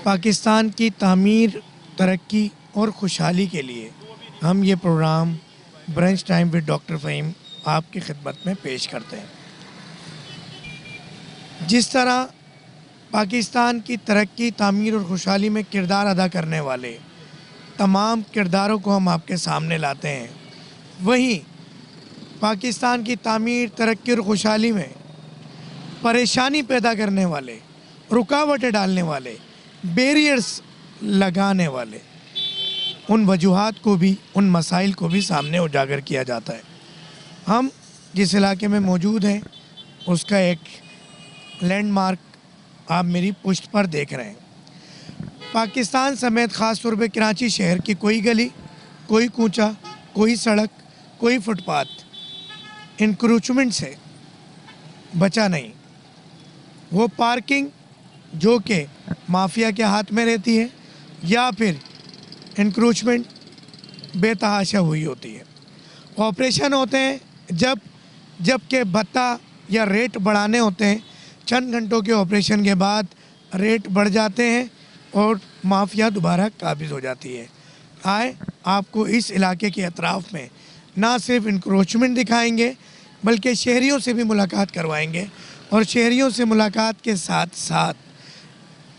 پاکستان کی تعمیر، ترقی اور خوشحالی کے لیے ہم یہ programme brunch time with doctor Fahim آپ کی خدمت میں پیش کرتے ہیں۔ جس طرح پاکستان کی ترقی، تعمیر اور خوشحالی میں کردار ادا کرنے والے تمام کرداروں کو ہم آپ کے سامنے لاتے ہیں، وہیں پاکستان کی تعمیر، ترقی اور خوشحالی میں پریشانی پیدا کرنے والے، رکاوٹیں ڈالنے والے، بیریئرز لگانے والے ان وجوہات کو بھی، ان مسائل کو بھی سامنے اجاگر کیا جاتا ہے۔ ہم جس علاقے میں موجود ہیں اس کا ایک لینڈ مارک آپ میری پشت پر دیکھ رہے ہیں۔ پاکستان سمیت خاص طور پہ کراچی شہر کی کوئی گلی، کوئی کوچہ، کوئی سڑک، کوئی فٹ پاتھ انکروچمنٹ سے بچا نہیں۔ وہ پارکنگ جو کہ مافیا کے ہاتھ میں رہتی ہے یا پھر انکروچمنٹ بے تحاشا ہوئی ہوتی ہے۔ آپریشن ہوتے ہیں جب کہ بھتہ یا ریٹ بڑھانے ہوتے ہیں، چند گھنٹوں کے آپریشن کے بعد ریٹ بڑھ جاتے ہیں اور مافیا دوبارہ قابض ہو جاتی ہے۔ آئے آپ کو اس علاقے کے اطراف میں نہ صرف انکروچمنٹ دکھائیں گے بلکہ شہریوں سے بھی ملاقات کروائیں گے، اور شہریوں سے ملاقات کے ساتھ ساتھ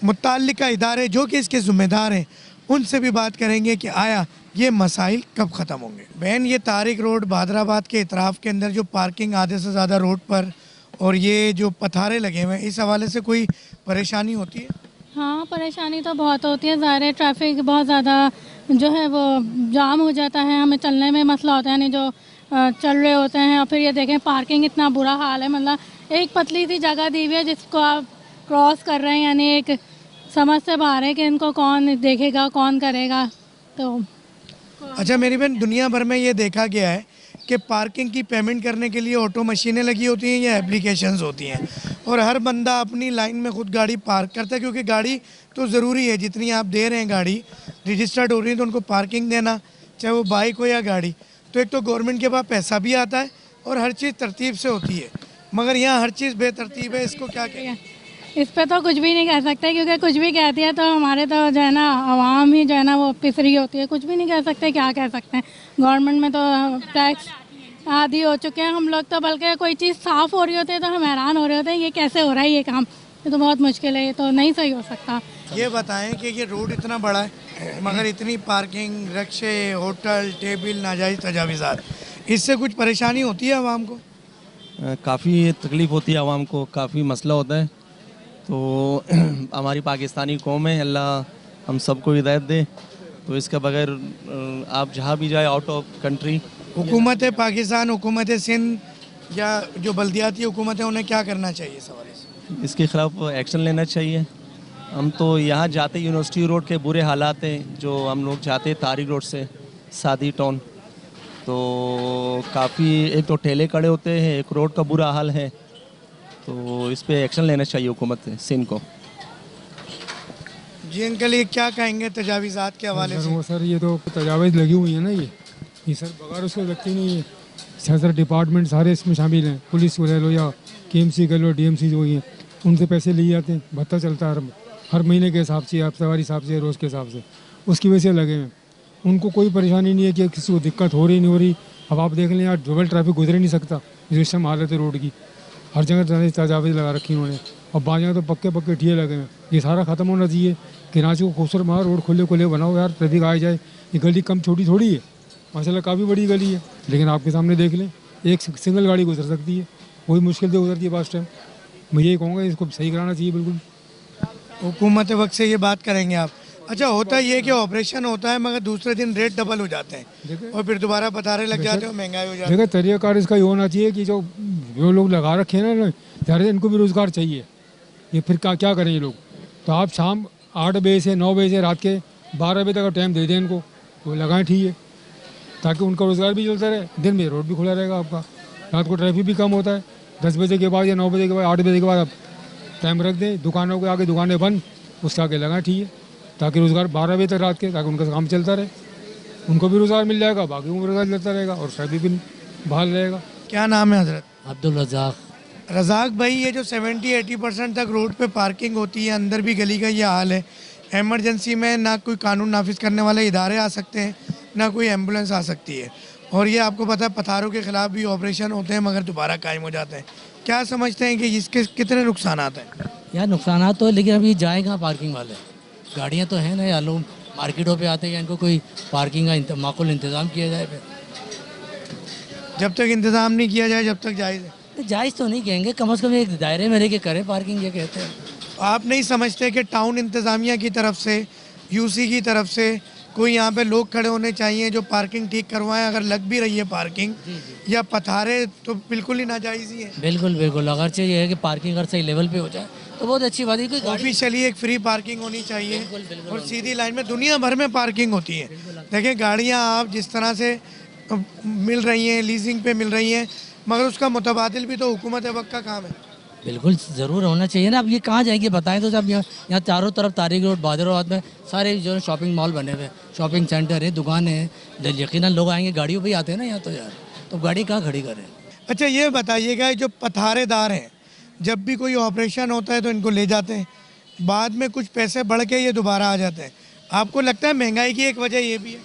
متعلقہ ادارے جو کہ اس کے ذمہ دار ہیں ان سے بھی بات کریں گے کہ آیا یہ مسائل کب ختم ہوں گے۔ بہن، یہ طارق روڈ بہادر آباد کے اطراف کے اندر جو پارکنگ آدھے سے زیادہ روڈ پر اور یہ جو پتھارے لگے ہوئے ہیں، اس حوالے سے کوئی پریشانی ہوتی ہے؟ ہاں، پریشانی تو بہت ہوتی ہے، ظاہر ہے ٹریفک بہت زیادہ جو ہے وہ جام ہو جاتا ہے، ہمیں چلنے میں مسئلہ ہوتا ہے، یعنی جو چل رہے ہوتے ہیں، اور پھر یہ دیکھیں پارکنگ اتنا برا حال ہے، مطلب ایک پتلی سی جگہ دی ہوئی ہے جس کو آپ کراس کر رہے ہیں، یعنی ایک سمجھ سے باہر ہے کہ ان کو کون دیکھے گا، کون کرے گا۔ تو اچھا میری بہن، دنیا بھر میں یہ دیکھا گیا ہے کہ پارکنگ کی پیمنٹ کرنے کے لیے آٹو مشینیں لگی ہوتی ہیں یا اپلیکیشنز ہوتی ہیں، اور ہر بندہ اپنی لائن میں خود گاڑی پارک کرتا ہے، کیونکہ گاڑی تو ضروری ہے، جتنی آپ دے رہے ہیں گاڑی رجسٹرڈ ہو رہی ہے تو ان کو پارکنگ دینا، چاہے وہ بائک ہو یا گاڑی۔ تو ایک تو گورنمنٹ کے پاس پیسہ بھی آتا ہے اور ہر چیز ترتیب سے ہوتی ہے، مگر یہاں ہر چیز بے ترتیب ہے، اس کو کیا کہیں؟ اس پہ تو کچھ بھی نہیں کہہ سکتے، کیونکہ کچھ بھی کہتی ہے تو ہمارے تو جو ہے نا عوام ہی جو ہے نا وہ پسری ہوتی ہے، کچھ بھی نہیں کہہ سکتے، کیا کہہ سکتے ہیں۔ گورنمنٹ میں تو ٹیکس عادی ہو چکے ہیں ہم لوگ تو، بلکہ کوئی چیز صاف ہو رہی ہوتی ہے تو ہم حیران ہو رہے ہوتے ہیں یہ کیسے ہو رہا ہے یہ کام، یہ تو بہت مشکل ہے، یہ تو نہیں صحیح ہو سکتا۔ یہ بتائیں کہ یہ روڈ اتنا بڑا ہے مگر اتنی پارکنگ، رکشے، ہوٹل، ٹیبل، ناجائز تجاوزات، اس سے کچھ پریشانی ہوتی ہے عوام کو؟ کافی تکلیف ہوتی ہے عوام کو، کافی مسئلہ ہوتا ہے، تو ہماری پاکستانی قوم ہے، اللہ ہم سب کو ہدایت دے، تو اس کے بغیر آپ جہاں بھی جائے آؤٹ آف کنٹری، حکومت پاکستان، حکومت سندھ یا جو بلدیاتی حکومت ہے انہیں کیا کرنا چاہیے اس حوالے سے؟ اس کے خلاف ایکشن لینا چاہیے۔ ہم تو یہاں جاتے یونیورسٹی روڈ کے برے حالات ہیں، جو ہم لوگ جاتے طارق روڈ سے سادی ٹاؤن، تو کافی ایک تو ٹھیلے کھڑے ہوتے ہیں، ایک روڈ کا برا حال ہے، تو اس پہ ایکشن لینا چاہیے حکومت سندھ کو۔ جی انکل، یہ کیا کہیں گے تجاوزات کے حوالے سے؟ سر یہ تو تجاوز لگی ہوئی ہیں نا، یہ سر بغیر اس کو لگتی نہیں ہے۔ سر ڈپارٹمنٹ سارے اس میں شامل ہیں، پولیس کو لے لو یا کے ایم سی کر لو، ڈی ایم سی جو ہوئی ہیں، ان سے پیسے لیے جاتے ہیں، بھتہ چلتا ہے ہر مہینے کے حساب سے، آپ سواری حساب سے، روز کے حساب سے، اس کی وجہ سے لگے ہیں۔ ان کو کوئی پریشانی نہیں ہے کہ کسی کو دقت ہو رہی نہیں ہو رہی۔ اب آپ دیکھ لیں یار ڈبل ٹریفک گزر ہی نہیں سکتا، جس ٹائم حالت ہے روڈ کی، ہر جگہ تجاوز لگا رکھی انہوں نے، اور بعض جگہ تو پکے ٹھیے لگے ہیں۔ یہ سارا ختم ہونا چاہیے، کراچی کو خوبصورت بناؤ، روڈ کھلے بناؤ یار، ٹریفک آ جائے۔ یہ گلی کم چھوٹی تھوڑی ہے، ماشاء اللہ کافی بڑی گلی ہے، لیکن آپ کے سامنے دیکھ لیں ایک سنگل گاڑی گزر سکتی ہے، وہی مشکل سے گزرتی ہے بعض ٹائم۔ میں یہی کہوں گا اس کو صحیح کرانا چاہیے بالکل۔ حکومت وقت سے یہ بات کریں گے آپ؟ اچھا، ہوتا یہ کہ آپریشن ہوتا ہے مگر دوسرے دن ریٹ ڈبل ہو جاتے ہیں اور پھر دوبارہ پتھارے لگ جاتے ہیں اور مہنگائی ہو جاتی ہے۔ دیکھیں طریقہ کار اس کا یہ ہونا چاہیے کہ جو لوگ لگا رکھے ہیں نا، ظاہر ہے ان کو بھی روزگار چاہیے، یہ پھر کیا کریں یہ لوگ؟ تو آپ شام 8 بجے سے 9 بجے سے رات کے 12 بجے تک کا ٹائم دے دیں ان کو، وہ لگائیں ٹھیک ہے، تاکہ ان کا روزگار بھی چلتا رہے، دن میں روڈ بھی کھلا رہے گا آپ کا، رات کو ٹریفک بھی کم ہوتا ہے۔ 10 بجے کے بعد یا 9 بجے کے بعد 8 بجے کے بعد آپ ٹائم رکھ دیں، دکانوں کے آگے دکانیں بند، اس کے آگے لگائیں ٹھیک ہے، تاکہ روزگار 12 بجے تک رات کے، تاکہ ان کا کام چلتا رہے، ان کو بھی روزگار مل جائے گا، باقی کو بھی روزگار چلتا رہے گا اور ٹریفک بھی بحال رہے گا۔ کیا نام ہے حضرت؟ عبدالرزاق۔ رزاق بھائی، یہ جو 70-80% تک روڈ پہ پارکنگ ہوتی ہے، اندر بھی گلی کا یہ حال ہے، एमरजेंसी में ना कोई कानून नाफिज करने वाले इदारे आ सकते हैं, ना कोई एम्बुलेंस आ सकती है। और ये आपको पता है पथारों के ख़िलाफ़ भी ऑपरेशन होते हैं मगर दोबारा कायम हो जाते हैं। क्या समझते हैं कि इसके कितने नुकसान हैं? यार नुकसान तो है, लेकिन अभी जाए कहाँ पार्किंग वाले? गाड़ियाँ तो हैं ना यार, लोग मार्केटों पे आते हैं, इनको कोई पार्किंग का माकूल इंतज़ाम किया जाए। फिर जब तक इंतज़ाम नहीं किया जाए जब तक जायज़ है। तो जायज़ तो नहीं कहेंगे, कम से कम एक दायरे में रह के करें पार्किंग, ये कहते हैं। आप नहीं समझते कि टाउन इंतज़ामिया की तरफ से, यूसी की तरफ से कोई यहाँ पे लोग खड़े होने चाहिए जो पार्किंग ठीक करवाएं? अगर लग भी रही है पार्किंग या पथारे तो बिल्कुल ही नाजायज़ ही है। बिल्कुल बिल्कुल, अगर चाहिए है कि पार्किंग अगर सही लेवल पे हो जाए तो बहुत अच्छी बात है कि ऑफिशियली एक फ्री पार्किंग होनी चाहिए और सीधी लाइन में दुनिया भर में पार्किंग होती है। देखिए गाड़ियाँ आप जिस तरह से मिल रही हैं, लीजिंग पे मिल रही हैं, मगर उसका मुतबादिल भी तो हुकूमत वक्त का काम है। बिल्कुल ज़रूर होना चाहिए ना। अब ये कहाँ जाएंगे बताएं तो? जब यहाँ चारों तरफ तारिक रोड, बादराबाद में सारे जो शॉपिंग मॉल बने हुए, शॉपिंग सेंटर है, दुकानें हैं, यकीनन लोग आएंगे, गाड़ियों पे ही आते हैं ना यहाँ तो यार, तो गाड़ी कहाँ खड़ी करें? अच्छा ये बताइएगा, जो पथारेदार हैं जब भी कोई ऑपरेशन होता है तो इनको ले जाते हैं, बाद में कुछ पैसे बढ़ के ये दोबारा आ जाते हैं। आपको लगता है महंगाई की एक वजह ये भी है?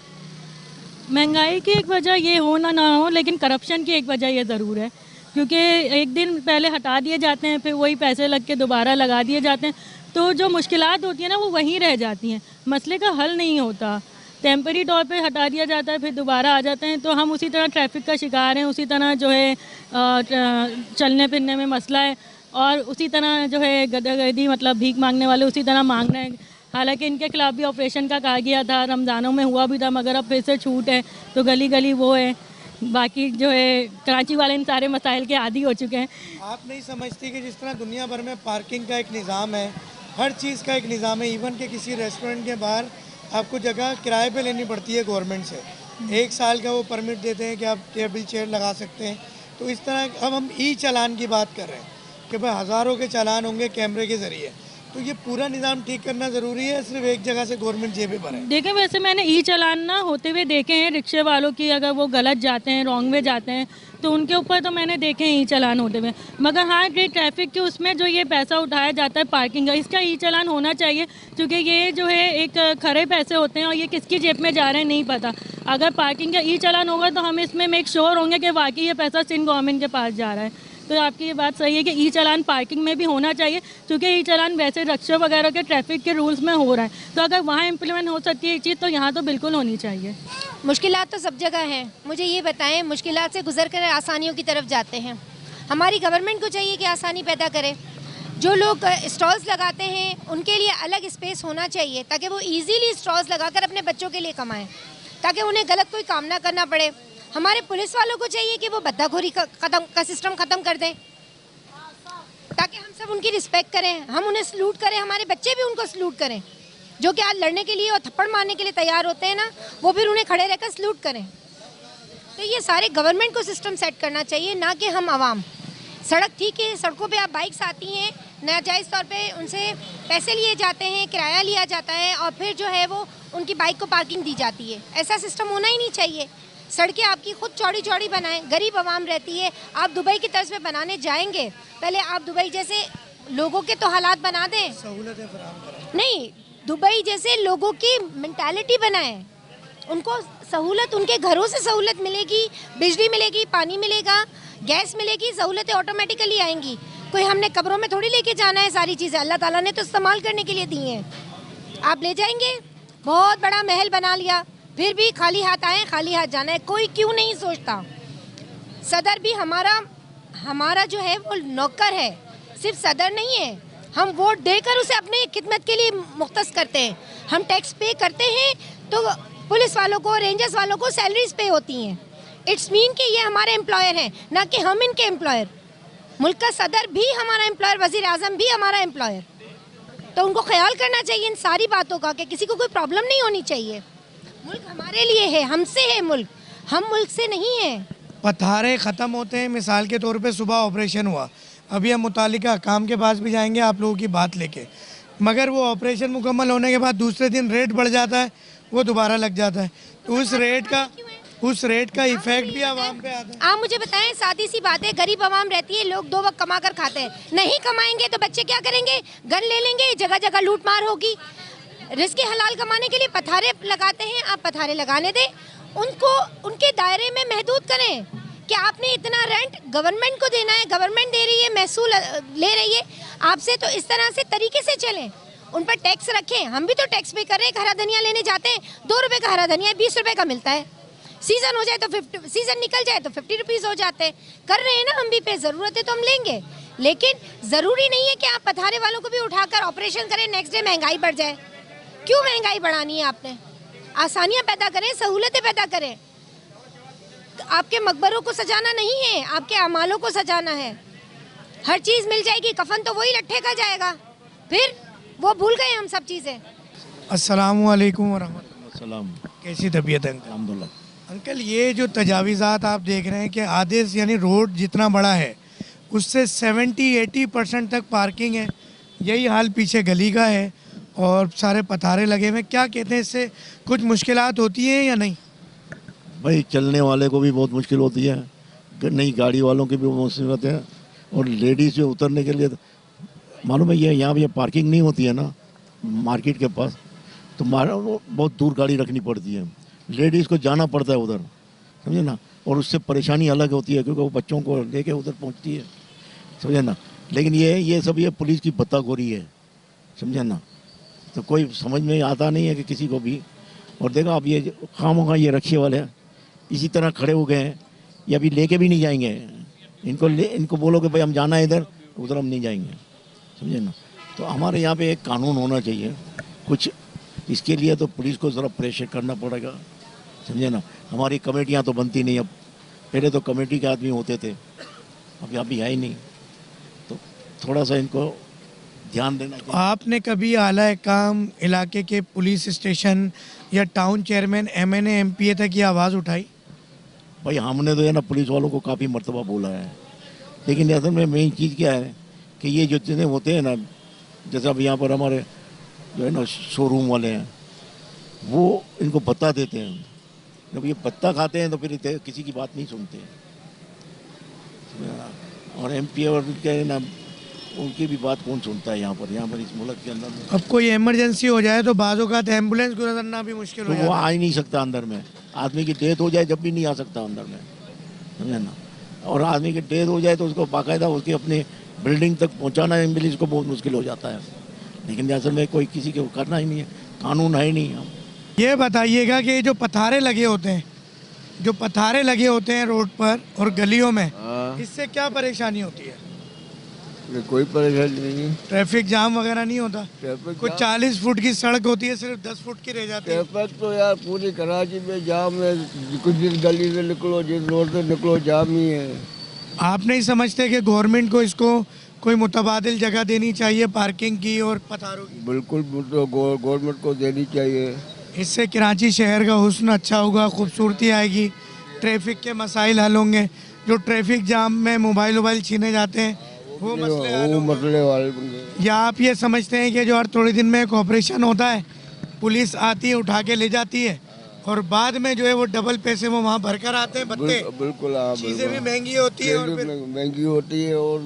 महंगाई की एक वजह ये हो ना हो, लेकिन करप्शन की एक वजह ये ज़रूर है, क्योंकि एक दिन पहले हटा दिए जाते हैं, फिर वही पैसे लग के दोबारा लगा दिए जाते हैं, तो जो मुश्किलात होती हैं ना वो वहीं रह जाती हैं, मसले का हल नहीं होता। टेम्परेरी तौर पे हटा दिया जाता है, फिर दोबारा आ जाते हैं, तो हम उसी तरह ट्रैफिक का शिकार हैं, उसी तरह जो है चलने फिरने में मसला है, और उसी तरह जो है गदागदी मतलब भीख मांगने वाले उसी तरह मांग रहे हैं। हालांकि इनके खिलाफ़ भी ऑपरेशन का कहा गया था, रमज़ानों में हुआ भी था, मगर अब फिर से छूट है, तो गली गली वो है। बाकी जो है कराची वाले इन सारे मसाइल के आदी हो चुके हैं। आप नहीं समझती कि जिस तरह दुनिया भर में पार्किंग का एक निज़ाम है, हर चीज़ का एक निज़ाम है, इवन के किसी रेस्टोरेंट के बाहर आपको जगह किराए पे लेनी पड़ती है गवर्नमेंट से, 1 साल का वो परमिट देते हैं कि आप टेबल चेयर लगा सकते हैं। तो इस तरह अब हम ई चालान की बात कर रहे हैं कि भाई हज़ारों के चालान होंगे कैमरे के ज़रिए, तो ये पूरा निज़ाम ठीक करना ज़रूरी है, सिर्फ एक जगह से गवर्नमेंट जेबें भरे? देखें, वैसे मैंने ई चालान ना होते हुए देखे हैं रिक्शे वालों की, अगर वो गलत जाते हैं, रॉन्ग वे जाते हैं, तो उनके ऊपर तो मैंने देखे हैं ई चालान होते हुए। मगर हाँ, ये ट्रैफिक के उसमें जो ये पैसा उठाया जाता है पार्किंग का, इसका ई चालान होना चाहिए, क्योंकि ये जो है एक खरे पैसे होते हैं और ये किसकी जेब में जा रहे हैं नहीं पता। अगर पार्किंग का ई चालान होगा तो हम इसमें मेक श्योर होंगे कि वाकई ये पैसा सिंध गवर्नमेंट के पास जा रहा है। तो आपकी ये बात सही है कि ई चालान पार्किंग में भी होना चाहिए, क्योंकि ई चालान वैसे रिक्शा वगैरह के ट्रैफिक के रूल्स में हो रहा है, तो अगर वहाँ इम्प्लीमेंट हो सकती है ये चीज़ तो यहाँ तो बिल्कुल होनी चाहिए। मुश्किलात तो सब जगह हैं, मुझे ये बताएं, मुश्किलात से गुजर कर आसानियों की तरफ जाते हैं। हमारी गवर्नमेंट को चाहिए कि आसानी पैदा करे। जो लोग स्टॉल्स लगाते हैं उनके लिए अलग स्पेस होना चाहिए, ताकि वो ईजीली स्टॉल्स लगाकर अपने बच्चों के लिए कमाएँ, ताकि उन्हें गलत कोई काम ना करना पड़े। हमारे पुलिस वालों को चाहिए कि वो बद्दाखोरी का सिस्टम ख़त्म कर दें, ताकि हम सब उनकी रिस्पेक्ट करें, हम उन्हें सलूट करें, हमारे बच्चे भी उनको सलूट करें। जो कि आज लड़ने के लिए और थप्पड़ मारने के लिए तैयार होते हैं ना, वो फिर उन्हें खड़े रहकर सलूट करें। तो ये सारे गवर्नमेंट को सिस्टम सेट करना चाहिए, ना कि हम आवाम। सड़क ठीक है, सड़कों पे आप बाइक्स आती हैं, नाजायज़ तौर पे उनसे पैसे लिए जाते हैं, किराया लिया जाता है, और फिर जो है वो उनकी बाइक को पार्किंग दी जाती है। ऐसा सिस्टम होना ही नहीं चाहिए। सड़कें आपकी खुद चौड़ी चौड़ी बनाएं, गरीब आवाम रहती है। आप दुबई की तर्ज पे बनाने जाएंगे, पहले आप दुबई जैसे लोगों के तो हालात बना दें, सहूलतें फराहम करें। नहीं, दुबई जैसे लोगों की मेंटालिटी बनाएं, उनको सहूलत, उनके घरों से सहूलत मिलेगी, बिजली मिलेगी, पानी मिलेगा, गैस मिलेगी, सहूलतें ऑटोमेटिकली आएंगी। कोई हमने कब्रों में थोड़ी लेके जाना है, सारी चीज़ें अल्लाह ताला ने तो इस्तेमाल करने के लिए दी हैं। आप ले जाएंगे, बहुत बड़ा महल बना लिया, फिर भी खाली हाथ आए, खाली हाथ जाना है, कोई क्यों नहीं सोचता। सदर भी हमारा जो है वो नौकर है, सिर्फ सदर नहीं है। हम वोट देकर उसे अपने खिदमत के लिए मुख्तस करते हैं। हम टैक्स पे करते हैं, तो पुलिस वालों को, रेंजर्स वालों को सैलरीज पे होती हैं। इट्स मीन कि ये हमारे एम्प्लॉयर हैं, ना कि हम इनके एम्प्लॉयर। मुल्क का सदर भी हमारा एम्प्लॉयर, वज़ीर आज़म भी हमारा एम्प्लॉयर। तो उनको ख्याल करना चाहिए इन सारी बातों का, कि किसी को कोई प्रॉब्लम नहीं होनी चाहिए। मुल्क हमारे लिए है, हमसे है मुल्क, हम मुल्क से नहीं हैं। पथारे ख़त्म होते हैं, मिसाल के तौर पे सुबह ऑपरेशन हुआ, अभी हम मुतालिका काम के पास भी जाएंगे आप लोगों की बात लेके, मगर वो ऑपरेशन मुकम्मल होने के बाद दूसरे दिन रेट बढ़ जाता है, वो दोबारा लग जाता है, तो उस रेट का इफेक्ट भी आवाम पे आता है। आप मुझे बताएं, सादी सी बात है, गरीब आवाम रहती है, लोग 2 वक्त कमा कर खाते हैं, नहीं कमाएंगे तो बच्चे क्या करेंगे? गन ले लेंगे, जगह जगह लूट मार होगी, رزق حلال کمانے کے لیے پتھارے لگاتے ہیں, آپ پتھارے لگانے دیں, ان کو ان کے دائرے میں محدود کریں کہ آپ نے اتنا رینٹ گورنمنٹ کو دینا ہے, گورنمنٹ دے رہی ہے, محصول لے رہی ہے آپ سے, تو اس طرح سے طریقے سے چلیں, ان پر ٹیکس رکھیں. ہم بھی تو ٹیکس پے کر رہے ہیں, ہرا دھنیا لینے جاتے ہیں 2 روپے کا ہرا دھنیا 20 روپے کا ملتا ہے, سیزن ہو جائے تو 50, سیزن نکل جائے تو 50 روپیز ہو جاتے ہیں. کر رہے ہیں نا ہم بھی پہ, ضرورت ہے تو ہم لیں گے, لیکن ضروری نہیں ہے کہ آپ پتھارے والوں کو بھی اٹھا کر آپریشن کریں, نیکسٹ ڈے مہنگائی بڑھ جائے. کیوں مہنگائی بڑھانی ہے آپ نے؟ آسانیاں پیدا کریں, سہولتیں پیدا کریں. آپ کے مقبروں کو سجانا نہیں ہے, آپ کے اعمالوں کو سجانا ہے. ہر چیز مل جائے گی, کفن تو وہی لٹھے کا جائے گا, پھر وہ بھول گئے ہم سب چیزیں. السلام علیکم ورحمۃ اللہ. السلام. کیسی طبیعت ہے انکل؟ الحمدللہ. انکل یہ جو تجاویزات آپ دیکھ رہے ہیں کہ آدھے یعنی روڈ جتنا بڑا ہے اس سے 70-80% تک پارکنگ ہے, یہی حال پیچھے گلی کا ہے اور سارے پتھارے لگے ہوئے. کیا کہتے ہیں, اس سے کچھ مشکلات ہوتی ہیں یا نہیں؟ بھائی چلنے والے کو بھی بہت مشکل ہوتی ہے, نئی گاڑی والوں کی بھی مصیبت ہے, اور لیڈیز جو اترنے کے لیے معلوم ہے, یہ یہاں بھی پارکنگ نہیں ہوتی ہے نا مارکیٹ کے پاس, تو بہت دور گاڑی رکھنی پڑتی ہے, لیڈیز کو جانا پڑتا ہے ادھر, سمجھے نا, اور اس سے پریشانی الگ ہوتی ہے کیونکہ وہ بچوں کو لے کے ادھر پہنچتی ہے, سمجھے نا. لیکن یہ سب یہ پولیس کی بتا گوری ہے, سمجھے نا, تو کوئی سمجھ میں آتا نہیں ہے کہ کسی کو بھی. اور دیکھو اب یہ خواہ یہ رکشے والے اسی طرح کھڑے ہو گئے ہیں, یہ ابھی لے کے بھی نہیں جائیں گے, ان کو بولو کہ بھائی ہم جانا ہے ادھر ہم نہیں جائیں گے, سمجھے نا. تو ہمارے یہاں پہ ایک قانون ہونا چاہیے کچھ, اس کے لیے تو پولیس کو ذرا پریشر کرنا پڑے گا, سمجھے نا. ہماری کمیٹیاں تو بنتی نہیں, اب پہلے تو کمیٹی کے آدمی ہوتے تھے, اب یہاں بھی ہے ہی نہیں, تو تھوڑا سا ان کو دھیان دینا چاہیے. آپ نے کبھی اعلیٰ حکام علاقے کے پولیس اسٹیشن یا ٹاؤن چیئرمین MNA MPA تک یہ آواز اٹھائی؟ بھائی ہم نے تو ہے نا پولیس والوں کو کافی مرتبہ بولا ہے, لیکن اصل میں مین چیز کیا ہے کہ یہ جو چیزیں ہوتے ہیں نا, جیسے اب یہاں پر ہمارے جو ہے نا شو روم والے ہیں, وہ ان کو بتا دیتے ہیں, جب یہ پتا کھاتے ہیں تو پھر کسی کی بات نہیں سنتے. اور MPA اور کیا ہے نا, ان کی بھی بات کون سنتا ہے یہاں پر اس ملک کے اندر میں. اب کوئی ایمرجنسی ہو جائے تو بعض اوقات ایمبولینس گزرنا بھی مشکل ہو تو جاتا وہ ہے. آ ہی نہیں سکتا اندر میں, آدمی کی ڈیتھ ہو جائے جب بھی نہیں آ سکتا اندر میں, سمجھے نا. اور آدمی کی ڈیتھ ہو جائے تو اس کو باقاعدہ اس کی اپنی بلڈنگ تک پہنچانا ایمبولینس کو بہت مشکل ہو جاتا ہے, لیکن اصل میں کوئی کسی کو کرنا ہی نہیں ہے, قانون ہے ہی نہیں. یہ بتائیے گا کہ یہ جو پتھارے لگے ہوتے ہیں روڈ پر اور گلیوں میں, اس سے کیا پریشانی ہوتی ہے؟ کوئی پریشانی نہیں ہے. ٹریفک جام وغیرہ نہیں ہوتا؟ ٹریفک کچھ 40 فٹ کی سڑک ہوتی ہے, صرف 10 فٹ کی رہ جاتی ہے. ٹریفک تو یار پوری کراچی میں جام ہے, کچھ جس گلی سے نکلو جس روڈ سے نکلو جام ہی ہے. آپ نہیں سمجھتے کہ گورنمنٹ کو اس کو کوئی متبادل جگہ دینی چاہیے پارکنگ کی اور پتھاروں کی؟ بالکل گورنمنٹ کو دینی چاہیے. اس سے کراچی شہر کا حسن اچھا ہوگا, خوبصورتی آئے گی, ٹریفک کے مسائل حل ہوں گے. جو ٹریفک جام میں موبائل چھینے جاتے ہیں وہ مسئلے والے. یا آپ یہ سمجھتے ہیں کہ جو ہر تھوڑے دن میں ایک آپریشن ہوتا ہے, پولیس آتی ہے اٹھا کے لے جاتی ہے اور بعد میں جو ہے وہ ڈبل پیسے وہ وہاں بھر کر آتے ہیں بھتے, بالکل چیزیں بھی مہنگی ہوتی ہیں اور مہنگی ہوتی ہے اور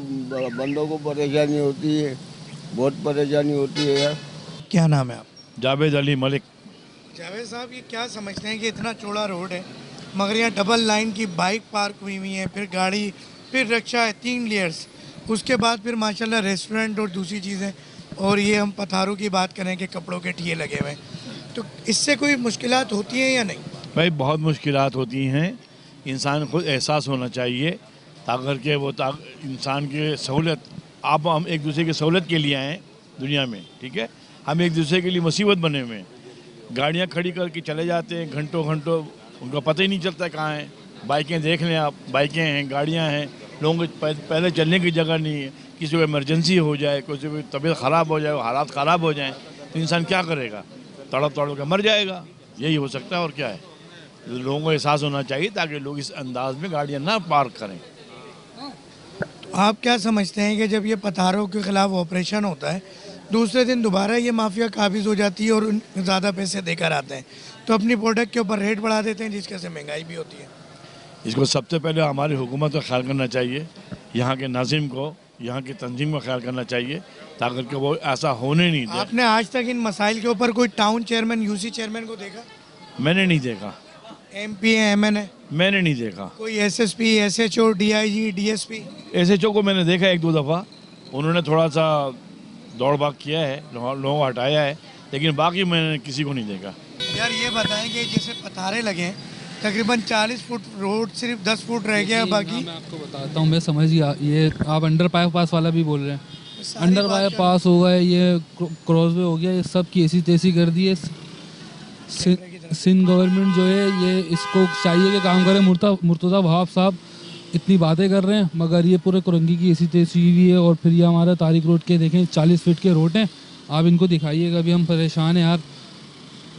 بندوں کو پریشانی ہوتی ہے, بہت پریشانی ہوتی ہے. کیا نام ہے آپ؟ جاوید علی ملک. جاوید صاحب یہ کیا سمجھتے ہیں کہ اتنا چوڑا روڈ ہے مگر یہاں ڈبل لائن کی بائک پارک ہوئی ہیں, پھر گاڑی, پھر رکشہ ہے, 3 لیئرز, اس کے بعد پھر ماشاءاللہ ریسٹورنٹ اور دوسری چیزیں, اور یہ ہم پتھاروں کی بات کریں کہ کپڑوں کے ٹھیے لگے ہوئے ہیں, تو اس سے کوئی مشکلات ہوتی ہیں یا نہیں؟ بھائی بہت مشکلات ہوتی ہیں, انسان کو احساس ہونا چاہیے تاکہ کہ وہ انسان کی سہولت, ہم ایک دوسرے کی سہولت کے لیے آئیں دنیا میں, ٹھیک ہے, ہم ایک دوسرے کے لیے مصیبت بنے ہوئے ہیں. گاڑیاں کھڑی کر کے چلے جاتے ہیں گھنٹوں, ان کا پتہ ہی نہیں چلتا کہاں ہیں. بائکیں دیکھ لیں آپ, بائکیں ہیں, گاڑیاں ہیں, لوگوں کو پہلے چلنے کی جگہ نہیں ہے. کسی کو ایمرجنسی ہو جائے, کسی کو طبیعت خراب ہو جائے, حالات خراب ہو جائیں تو انسان کیا کرے گا؟ تڑپ کے مر جائے گا. یہی ہو سکتا ہے اور کیا ہے. لوگوں کو احساس ہونا چاہیے تاکہ لوگ اس انداز میں گاڑیاں نہ پارک کریں. آپ کیا سمجھتے ہیں کہ جب یہ پتھاروں کے خلاف آپریشن ہوتا ہے, دوسرے دن دوبارہ یہ مافیا قابض ہو جاتی ہے اور زیادہ پیسے دے کر آتے ہیں تو اپنی پروڈکٹ کے اوپر ریٹ بڑھا دیتے ہیں, جس کی سے مہنگائی بھی ہوتی ہے؟ اس کو سب سے پہلے ہماری حکومت کا خیال کرنا چاہیے, یہاں کے ناظم کو यहाँ की तंजीम का ख्याल करना चाहिए ताकि कि वो ऐसा होने नहीं दे। आपने आज तक इन मसाइल के ऊपर कोई टाउन चेयरमैन यूसी चेयरमैन को देखा? मैंने नहीं देखा, एमपी है, एमएन है, मैंने नहीं देखा। कोई SSP, SHO, DIG, DSP? SHO को मैंने देखा 1-2 दफ़ा, उन्होंने थोड़ा सा दौड़ भाग किया है, लोगों को हटाया है, लेकिन बाकी मैंने किसी को नहीं देखा। यार ये बताएं कि जैसे पथारे लगे हैं, तकरीबन 40 फुट रोड सिर्फ 10 फुट रह गया, बाकी मैं आपको बताता हूँ, मैं समझ गया। ये आप अंडर पास वाला भी बोल रहे हैं, अंडर पास हो गए, ये क्रॉसवे हो गया, ये सब की ऐसी तैसी कर दी है। सिंध गवर्नमेंट जो है ये इसको चाहिए कि काम करे। मुर्तज़ा वहाब साहब इतनी बातें कर रहे हैं मगर ये पूरे कुरंगी की ऐसी तैसी हुई है। और फिर ये हमारा तारिक रोड के देखें 40 फीट के रोड हैं, आप इनको दिखाइएगा, अभी हम परेशान हैं यार।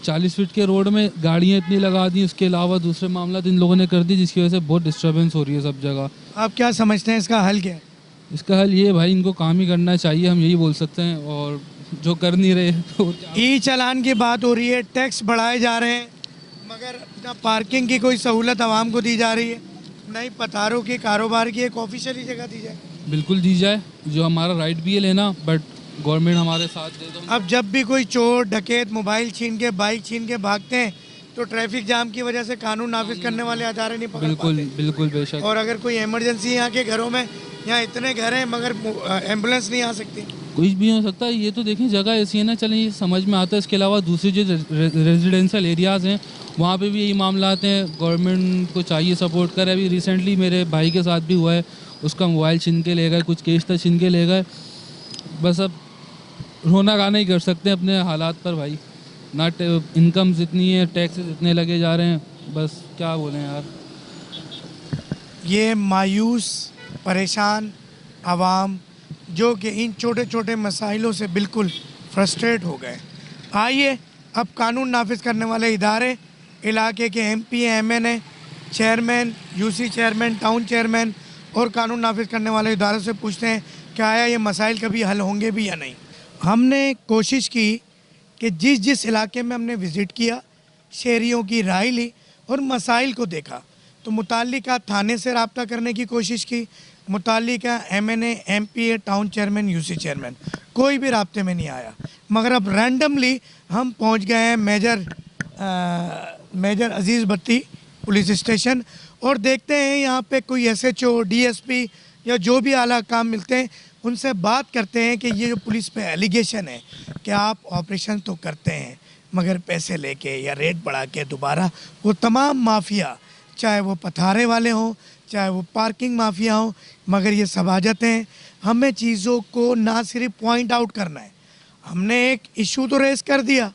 40 फीट के रोड में गाड़ियाँ इतनी लगा दी, उसके अलावा दूसरे मामला इन लोगों ने कर दी जिसकी वजह से बहुत डिस्टर्बेंस हो रही है सब जगह। आप क्या समझते हैं इसका हल क्या है? इसका हल ये भाई, इनको काम ही करना चाहिए, हम यही बोल सकते हैं। और जो कर नहीं रहे तो ई चालान की बात हो रही है, टैक्स बढ़ाए जा रहे हैं मगर ना पार्किंग की कोई सहूलत आवाम को दी जा रही है, ना ही पथारों के कारोबार की एक ऑफिशियली जगह दी जाए। बिल्कुल दी जाए, जो हमारा राइट भी है लेना, बट गवर्नमेंट हमारे साथ दे दो। अब जब भी कोई चोर डकैत मोबाइल छीन के, बाइक छीन के भागते हैं तो ट्रैफिक जाम की वजह से कानून नाफिज करने वाले अदारे नहीं पकड़ पाते। बिल्कुल बेशक। और अगर कोई इमरजेंसी यहाँ के घरों में, यहाँ इतने घर हैं मगर एम्बुलेंस नहीं आ सकती, कुछ भी हो सकता है। ये तो देखें जगह ऐसी है ना, चलें ये समझ में आता है। इसके अलावा दूसरी जो रेजिडेंशियल एरियाज़ हैं वहाँ पे भी यही मामला आते हैं, गवर्नमेंट को चाहिए सपोर्ट करे। अभी रिसेंटली मेरे भाई के साथ भी हुआ है, उसका मोबाइल छीन के ले गए, कुछ केश था छीन के ले गए। बस अब रोना गाना ही कर सकते हैं अपने हालात पर भाई, ना इनकम्स इतनी है, टैक्सेस इतने लगे जा रहे हैं, बस क्या बोलें यार। ये मायूस परेशान आवाम जो कि इन छोटे छोटे मसाइलों से बिल्कुल फ्रस्ट्रेट हो गए। आइए अब कानून नाफिज करने वाले इदारे, इलाके के MP, MNA, chairman, UC chairman, town chairman और कानून नाफिज करने वाले इदारों से पूछते हैं कि आया ये मसाइल कभी हल होंगे भी या नहीं। हमने कोशिश की कि जिस जिस इलाके में हमने विज़िट किया, शहरियों की राय ली और मसाइल को देखा, तो मुताल्लिका थाने से रब्ता करने की कोशिश की, मुताल्लिका MNA, MPA, town chairman, UC chairman, कोई भी राब्ते में नहीं आया। मगर अब रैंडमली हम पहुंच गए हैं मेजर अजीज़ बत्ती पुलिस स्टेशन और देखते हैं यहाँ पे कोई एसएचओ, डीएसपी या जो भी आला काम मिलते हैं उनसे बात करते हैं कि ये जो पुलिस पे एलिगेशन है कि आप ऑपरेशन तो करते हैं मगर पैसे लेके या रेट बढ़ा के दोबारा वो तमाम माफिया, चाहे वो पथारे वाले हों, चाहे वो पार्किंग माफिया हों, मगर ये सबाजत हैं। हमें चीज़ों को ना सिर्फ पॉइंट आउट करना है, हमने एक इशू तो रेस कर दिया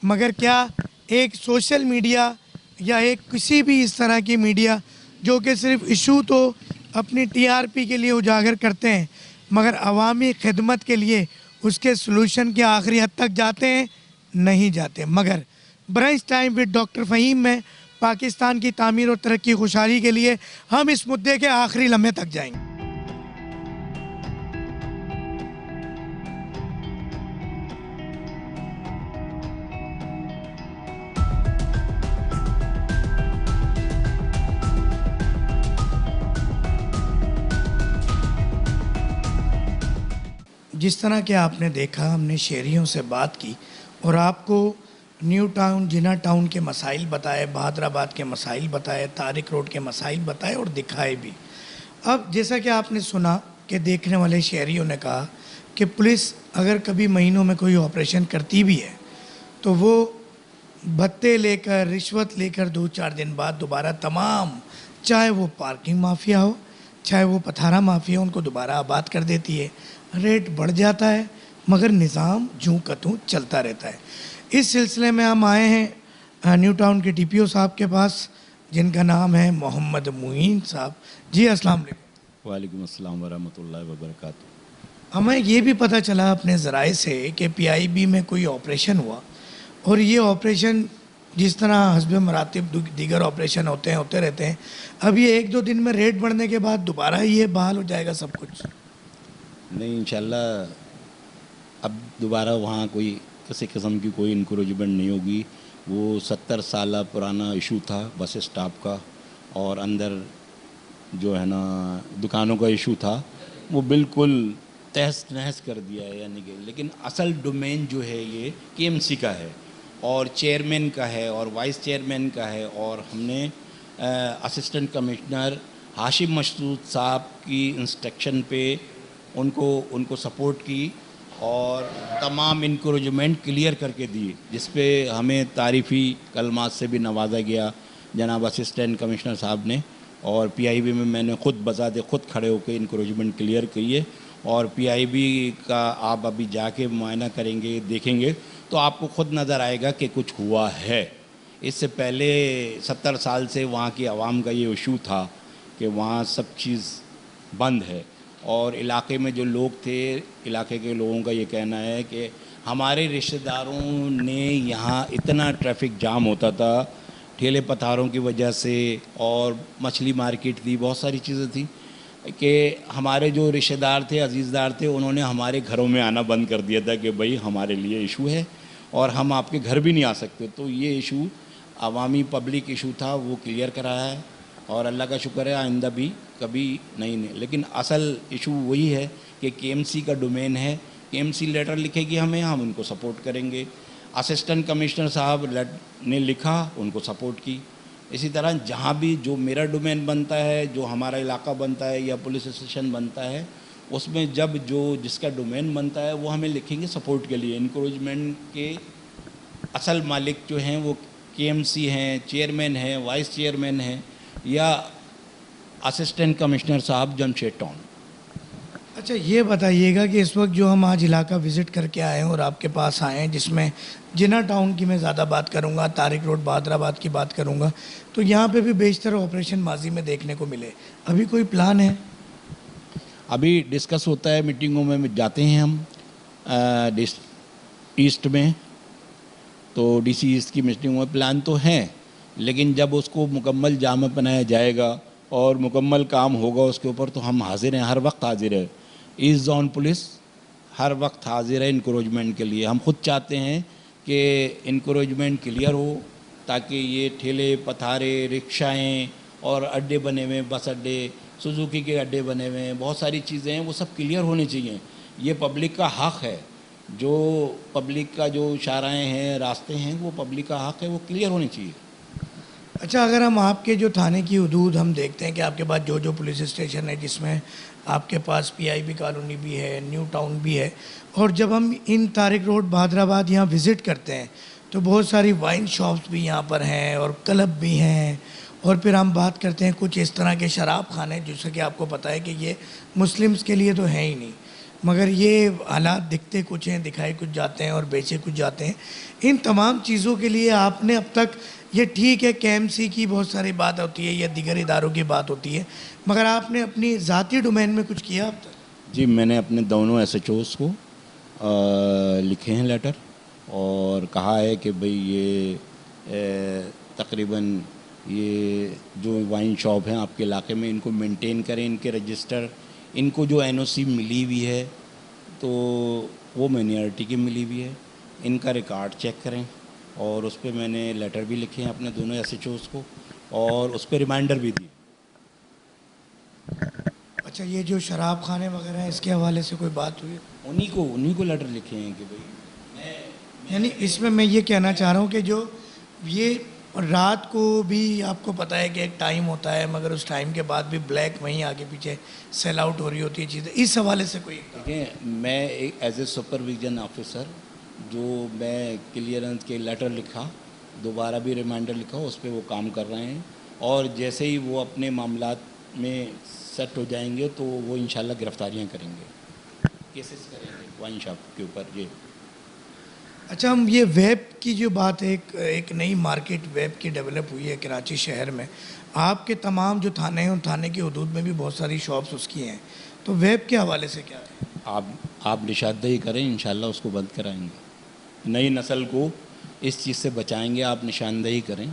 मगर क्या एक सोशल मीडिया या एक किसी भी इस तरह की मीडिया जो कि सिर्फ इशू तो अपनी टीआरपी के लिए उजागर करते हैं मगर अवामी खिदमत के लिए उसके सलूशन के आखिरी हद तक जाते हैं, नहीं जाते। मगर brunch time with doctor Fahim में पाकिस्तान की तामीर और तरक्की खुशहाली के लिए हम इस मुद्दे के आखिरी लम्हे तक जाएंगे। जिस तरह के आपने देखा, हमने शहरियों से बात की और आपको न्यू टाउन, जिना टाउन के मसाइल बताए, बहादराबाद के मसाइल बताए, तारिक रोड के मसाइल बताए और दिखाए भी। अब जैसा कि आपने सुना कि देखने वाले शहरियों ने कहा कि पुलिस अगर कभी महीनों में कोई ऑपरेशन करती भी है तो वो भत्ते लेकर, रिश्वत लेकर 2-4 दिन बाद दोबारा तमाम, चाहे वो पार्किंग माफिया हो, चाहे वो पथारा माफिया, उनको दोबारा आबाद कर देती है। रेट बढ़ जाता है मगर निज़ाम जूं का तूं चलता रहता है। इस सिलसिले में हम आए हैं न्यू टाउन के टीपीओ साहब के पास जिनका नाम है मोहम्मद मुईन साहब। जी अस्सलाम वालेकुम। वालेकुम अस्सलाम वरहमतुल्लाहि वबरकातुहू। हमें ये भी पता चला अपने ज़राए से कि पीआईबी में कोई ऑपरेशन हुआ और ये ऑपरेशन जिस तरह हस्ब मरातिब दीगर ऑपरेशन होते रहते हैं, अब ये 1-2 दिन में रेट बढ़ने के बाद दोबारा ये बहाल हो जाएगा सब कुछ? नहीं, इंशाल्लाह अब दोबारा वहाँ कोई किसी किस्म की कोई इंक्रोचमेंट नहीं होगी। वो 70 साल पुराना इशू था बस स्टॉप का और अंदर जो है ना दुकानों का इशू था, वो बिल्कुल तहस नहस कर दिया है, यानी कि लेकिन असल डोमेन जो है ये केएमसी का है और चेयरमैन का है और वाइस चेयरमैन का है। और हमने असिस्टेंट कमिश्नर हाशिम मशरूद साहब की इंस्ट्रक्शन पे उनको सपोर्ट की और तमाम इंक्रोचमेंट क्लियर करके दिए, जिस पे हमें तारीफ़ी कलमात से भी नवाजा गया जनाब असिस्टेंट कमिश्नर साहब ने। और पीआईबी में मैंने खुद बजाते खुद खड़े होकर इंक्रोचमेंट क्लियर किए। और पीआईबी का आप अभी जाके मुआयना करेंगे, देखेंगे तो आपको खुद नज़र आएगा कि कुछ हुआ है। इससे पहले 70 साल से वहाँ की आवाम का ये इशू था कि वहाँ सब चीज़ बंद है और इलाके में जो लोग थे, इलाके के लोगों का ये कहना है कि हमारे रिश्तेदारों ने यहाँ इतना ट्रैफिक जाम होता था ठेले पथारों की वजह से, और मछली मार्केट थी, बहुत सारी चीज़ें थी कि हमारे जो रिश्तेदार थे, अजीज़दार थे, उन्होंने हमारे घरों में आना बंद कर दिया था कि भाई हमारे लिए इशू है और हम आपके घर भी नहीं आ सकते। तो ये इशू अवामी पब्लिक इशू था, वो क्लियर कराया है और अल्लाह का शुक्र है आइंदा भी कभी नहीं। लेकिन असल इशू वही है कि केएमसी का डोमेन है, केएमसी लेटर लिखेगी हमें, हम उनको सपोर्ट करेंगे। असिस्टेंट कमिश्नर साहब ने लिखा, उनको सपोर्ट की। इसी तरह जहाँ भी जो मेरा डोमेन बनता है, जो हमारा इलाका बनता है या पुलिस स्टेशन बनता है, उसमें जब जो जिसका डोमेन बनता है वो हमें लिखेंगे सपोर्ट के लिए। इंक्रोचमेंट के असल मालिक जो हैं वो केएमसी हैं, चेयरमैन हैं, वाइस चेयरमैन हैं या असिस्टेंट कमिश्नर साहब जमशेद टाउन। अच्छा, ये बताइएगा कि इस वक्त जो हम आज इलाका विज़िट करके आए हैं और आपके पास आए हैं, जिसमें जिन्ना टाउन की मैं ज़्यादा बात करूंगा, तारिक रोड बहादराबाद की बात करूंगा, तो यहाँ पे भी बेशतर ऑपरेशन माजी में देखने को मिले। अभी कोई प्लान है? अभी डिस्कस होता है, मीटिंगों में जाते हैं हम ईस्ट में, तो डीसी ईस्ट की मीटिंगों में प्लान तो हैं, लेकिन जब उसको मुकम्मल जामा बनाया जाएगा और मुकम्मल काम होगा उसके ऊपर, तो हम हाजिर हैं, हर वक्त हाजिर है। ईस्ट जोन पुलिस हर वक्त हाजिर है इंक्रोचमेंट के लिए। हम खुद चाहते हैं कि इंक्रोचमेंट क्लियर हो ताकि ये ठेले पथारे, रिक्शाएँ और अड्डे बने हुए, बस अड्डे, सुजुकी के अड्डे बने हुए हैं, बहुत सारी चीज़ें हैं, वो सब क्लियर होनी चाहिए। ये पब्लिक का हक़ है, जो पब्लिक का जो शाराएँ हैं, रास्ते हैं, वो पब्लिक का हक़ है, वो क्लियर होनी चाहिए। अच्छा, अगर हम आपके जो थाने की हदूद हम देखते हैं कि आपके पास जो पुलिस स्टेशन है, जिसमें आपके पास पीआईबी कॉलोनी भी है, न्यू टाउन भी है, और जब हम इन तारिक रोड बहादराबाद यहाँ विज़िट करते हैं तो बहुत सारी वाइन शॉप्स भी यहाँ पर हैं और क्लब भी हैं, और फिर हम बात करते हैं कुछ इस तरह के शराब खाने, जैसे कि आपको पता है कि ये मुस्लिम्स के लिए तो है ही नहीं, मगर ये हालात दिखते कुछ हैं, दिखाए कुछ जाते हैं और बेचे कुछ जाते हैं। इन तमाम चीज़ों के लिए आपने अब तक, ये ठीक है केएमसी की बहुत सारी बात होती है या दीगर इदारों की बात होती है, मगर आपने अपनी ज़ाती डोमेन में कुछ किया अब तक? जी, मैंने अपने दोनों SHOs को लिखे हैं लेटर और कहा है कि भाई ये तकरीबन ये जो वाइन शॉप हैं आपके इलाके में, इनको मेंटेन करें, इनके रजिस्टर, इनको जो NOC मिली हुई है तो वो माइनॉरिटी की मिली हुई है, इनका रिकॉर्ड चेक करें। और उस पर मैंने लेटर भी लिखे हैं अपने दोनों SHOs को और उस पर रिमाइंडर भी दिए। अच्छा, ये जो शराब खाने वगैरह हैं, इसके हवाले से कोई बात हुई? उन्हीं को लेटर लिखे हैं कि भाई यानी इसमें मैं ये कहना चाह रहा हूँ कि जो ये रात को भी आपको पता है कि एक टाइम होता है, मगर उस टाइम के बाद भी ब्लैक वहीं आगे पीछे सेल आउट हो रही होती है चीज़ें, इस हवाले से कोई? देखिए, मैं एक एज ए सुपरविजन ऑफिसर, जो मैं क्लियरेंस के लेटर लिखा, दोबारा भी रिमाइंडर लिखा, उस पर वो काम कर रहे हैं और जैसे ही वो अपने मामलात में सेट हो जाएंगे तो वो इंशाल्लाह गिरफ्तारियां करेंगे, केसेस करेंगे वाइन शॉप के ऊपर। ये अच्छा, हम ये वेब की जो बात है, एक नई मार्केट वेब की डेवलप हुई है कराची शहर में, आपके तमाम जो थाने हैं उन थाने की हदूद में भी बहुत सारी शॉप्स उसकी हैं, तो वेब के हवाले से क्या है? आप निशानदेही करें, इंशाल्लाह उसको बंद कराएंगे, नई नस्ल को इस चीज़ से बचाएंगे, आप निशानदेही करें।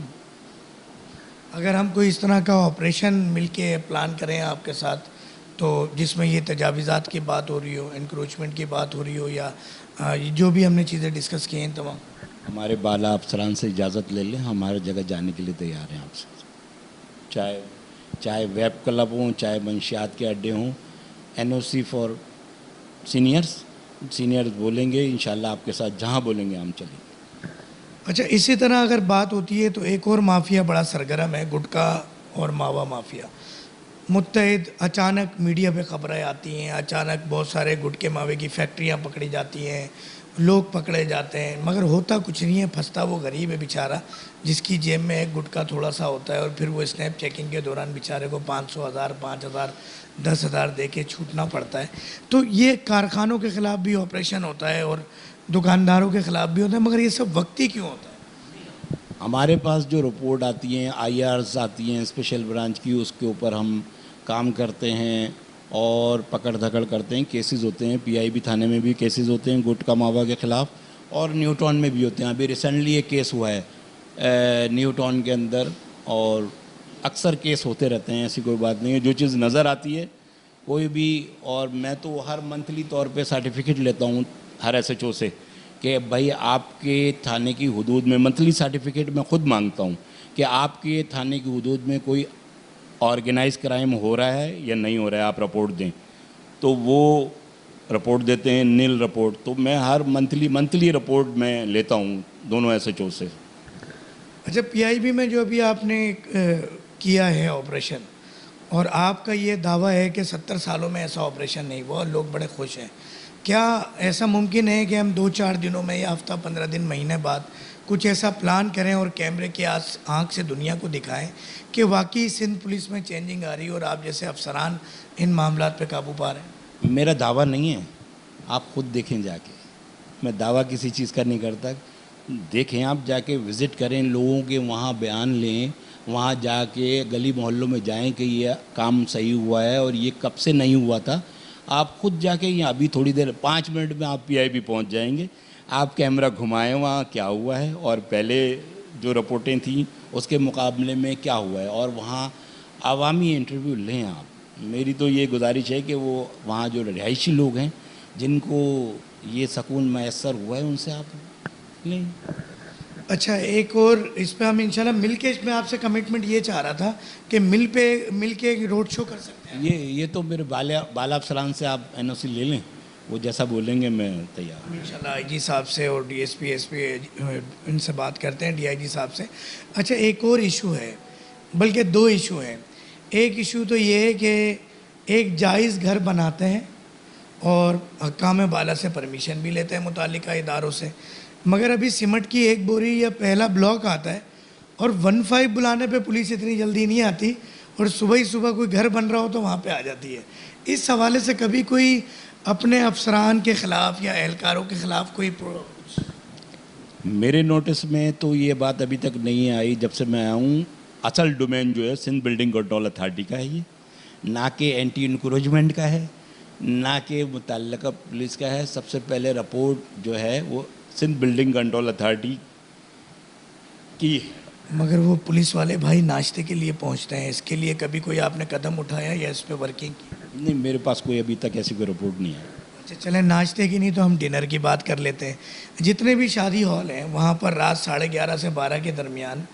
अगर हम कोई इस तरह का ऑपरेशन मिलके प्लान करें आपके साथ, तो जिसमें ये तजावीज़ात की बात हो रही हो, इंक्रोचमेंट की बात हो रही हो, या जो भी हमने चीज़ें डिस्कस की हैं तमाम, हमारे बाला अफसरान से इजाज़त ले लें, हमारे जगह जाने के लिए तैयार हैं आपसे। चाहे वेब क्लब हों, चाहे मंशियात के अड्डे हों, NOC फॉर सीनियर्स बोलेंगे इंशाल्लाह आपके साथ जहाँ बोलेंगे हम चलेंगे। अच्छा, इसी तरह अगर बात होती है तो एक और माफिया बड़ा सरगर्म है, गुटखा और मावा माफिया। मुत्तहिद अचानक मीडिया पे खबरें आती हैं, अचानक बहुत सारे गुटके मावे की फैक्ट्रियां पकड़ी जाती हैं, लोग पकड़े जाते हैं, मगर होता कुछ नहीं है। फंसता वो गरीब है बेचारा, जिसकी जेब में एक गुटका थोड़ा सा होता है, और फिर वो स्नैप चेकिंग के दौरान बेचारे को 500, 1000, 5000, 10,000 दे के छूटना पड़ता है। तो ये कारखानों के ख़िलाफ़ भी ऑपरेशन होता है और दुकानदारों के ख़िलाफ़ भी होता है, मगर ये सब वक्ती क्यों होता है? हमारे पास जो रिपोर्ट आती हैं, IRs आती हैं स्पेशल ब्रांच की, उसके ऊपर हम काम करते हैं और पकड़ धकड़ करते हैं। केसेस होते हैं, PIB थाने में भी केसेस होते हैं गुटखा मावा के ख़िलाफ़, और न्यू टाउन में भी होते हैं। अभी रिसेंटली एक केस हुआ है न्यू टाउन के अंदर, और अक्सर केस होते रहते हैं, ऐसी कोई बात नहीं है। जो चीज़ नज़र आती है कोई भी, और मैं तो हर मंथली तौर पे सर्टिफिकेट लेता हूँ हर SHO से कि भाई आपके थाने की हदूद में, मंथली सर्टिफिकेट मैं ख़ुद मांगता हूँ कि आपके थाने की हदूद में कोई ऑर्गेनाइज क्राइम हो रहा है या नहीं हो रहा है, आप रिपोर्ट दें। तो वो रिपोर्ट देते हैं, नील रिपोर्ट। तो मैं हर मंथली रिपोर्ट मैं लेता हूँ दोनों SHO से। अच्छा, PIB में जो अभी आपने किया है ऑपरेशन, और आपका ये दावा है कि 70 सालों में ऐसा ऑपरेशन नहीं हुआ, लोग बड़े खुश हैं, क्या ऐसा मुमकिन है कि हम 2-4 दिनों में या हफ्ता 15 दिन, महीने बाद कुछ ऐसा प्लान करें और कैमरे की आँख से दुनिया को दिखाएं कि वाकई सिंध पुलिस में चेंजिंग आ रही है और आप जैसे अफसरान इन मामलात पे काबू पा रहे हैं? मेरा दावा नहीं है, आप खुद देखें जाके। मैं दावा किसी चीज़ का नहीं करता। देखें, आप जाके विज़िट करें, लोगों के वहाँ बयान लें, वहाँ जाके गली मोहल्लों में जाएं कि ये काम सही हुआ है और ये कब से नहीं हुआ था। आप खुद जाके, यहाँ अभी थोड़ी देर 5 मिनट में आप PIB पहुँच जाएंगे। आप कैमरा घुमाएं वहाँ क्या हुआ है और पहले जो रिपोर्टें थी उसके मुकाबले में क्या हुआ है, और वहाँ आवामी इंटरव्यू लें आप। मेरी तो ये गुजारिश है कि वो वहाँ जो रिहायशी लोग हैं जिनको ये सकून मैसर हुआ है उनसे आप लें। अच्छा, एक और इस पे हम इंशाल्लाह मिल के, इसमें आपसे कमिटमेंट ये चाह रहा था कि मिल के एक रोड शो कर सकते हैं। ये तो मेरे बाला अफसरान से आप NOC ले लें, वो जैसा बोलेंगे मैं तैयार हूँ। इंशाल्लाह IG साहब से और DSP SP इनसे बात करते हैं, DIG साहब से। अच्छा, एक और इशू है, बल्कि 2 इशू हैं। एक इशू तो ये है कि एक जायज़ घर बनाते हैं और हकाम बाला से परमिशन भी लेते हैं मुतालिका इदारों से, मगर अभी सीमेंट की एक बोरी या पहला ब्लॉक आता है और 15 बुलाने पे पुलिस इतनी जल्दी नहीं आती, और सुबह ही सुबह कोई घर बन रहा हो तो वहाँ पे आ जाती है। इस हवाले से कभी कोई अपने अफसरान के ख़िलाफ़ या एहलकारों के ख़िलाफ़ कोई मेरे नोटिस में तो ये बात अभी तक नहीं आई जब से मैं आया हूँ। असल डोमेन जो है सिंध बिल्डिंग कंट्रोल अथॉरिटी का है, ये ना कि एंटी इंक्रोचमेंट का है, ना कि मुतल्लिका पुलिस का है। सबसे पहले रिपोर्ट जो है वो सिंध बिल्डिंग कंट्रोल अथॉरिटी की है। मगर वो पुलिस वाले भाई नाश्ते के लिए पहुंचते हैं, इसके लिए कभी कोई आपने कदम उठाया या इस पे वर्किंग की? नहीं, मेरे पास कोई अभी तक ऐसी कोई रिपोर्ट नहीं है। अच्छा, चलें नाश्ते की नहीं तो हम डिनर की बात कर लेते हैं। जितने भी शादी हॉल हैं वहाँ पर रात 11:30 से 12 के दरमियान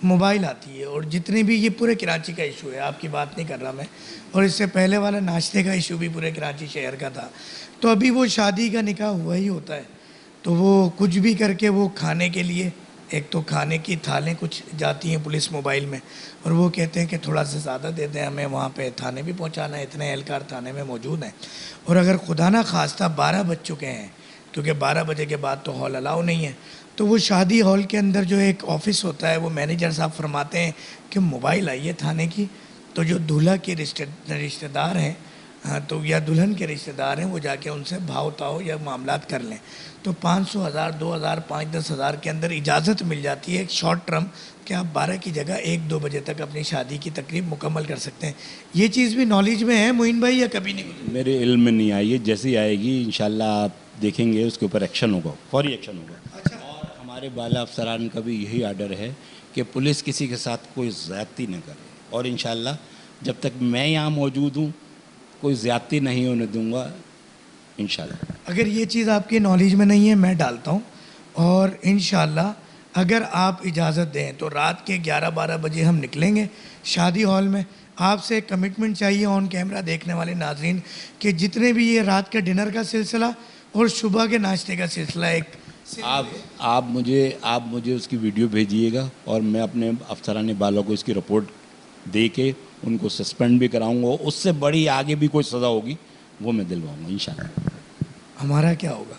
मोबाइल आती है, और जितने भी, ये पूरे कराची का इशू है, आपकी बात नहीं कर रहा मैं, और इससे पहले वाला नाश्ते का इशू भी पूरे कराची शहर का था। तो अभी वो शादी का निकाह हुआ ही होता है, तो वो कुछ भी करके वो खाने के लिए, एक तो खाने की थालें कुछ जाती हैं पुलिस मोबाइल में, और वो कहते हैं कि थोड़ा सा ज़्यादा दे दें, हमें वहाँ पे थाने भी पहुँचाना है, इतने एहलकार थाने में मौजूद हैं। और अगर खुदा ना खास्ता 12 बज चुके हैं, क्योंकि 12 बजे के बाद तो हॉल अलाउ नहीं है, तो वो शादी हॉल के अंदर जो एक ऑफिस होता है, वो मैनेजर साहब फरमाते हैं कि मोबाइल आई है थाने की, तो जो दूल्हा के रिश्तेदार हैं, हाँ, तो या दुल्हन के रिश्तेदार हैं, वो जाके उनसे भाव ताव या मामलात कर लें। तो 500, 1000, 2000, 5-10 हज़ार के अंदर इजाज़त मिल जाती है एक शॉर्ट टर्म कि आप 12 की जगह 1-2 बजे तक अपनी शादी की तकरीब मुकम्मल कर सकते हैं। ये चीज़ भी नॉलेज में है मोइन भाई या कभी नहीं? मेरे इल्म में नहीं आई है, जैसी आएगी इंशाल्लाह आप देखेंगे, उसके ऊपर एक्शन होगा, फौरी एक्शन होगा। अच्छा, और हमारे बाला अफसरान का भी यही आर्डर है कि पुलिस किसी के साथ कोई ज़्यादती न करे, और इंशाल्लाह जब तक मैं यहाँ मौजूद हूँ कोई ज़्यादती नहीं होने दूँगा इंशाल्लाह। अगर ये चीज़ आपकी नॉलेज में नहीं है, मैं डालता हूँ, और इंशाल्लाह अगर आप इजाज़त दें तो रात के 11-12 बजे हम निकलेंगे शादी हॉल में। آپ سے کمٹمنٹ چاہیے آن کیمرہ دیکھنے والے ناظرین کہ جتنے بھی یہ رات کے ڈنر کا سلسلہ اور صبح کے ناشتے کا سلسلہ ایک آپ مجھے اس کی ویڈیو بھیجیے گا اور میں اپنے افسران بالا کو اس کی رپورٹ دے کے ان کو سسپینڈ بھی کراؤں گا. اس سے بڑی آگے بھی کوئی سزا ہوگی وہ میں دلواؤں گا انشاءاللہ. ہمارا کیا ہوگا.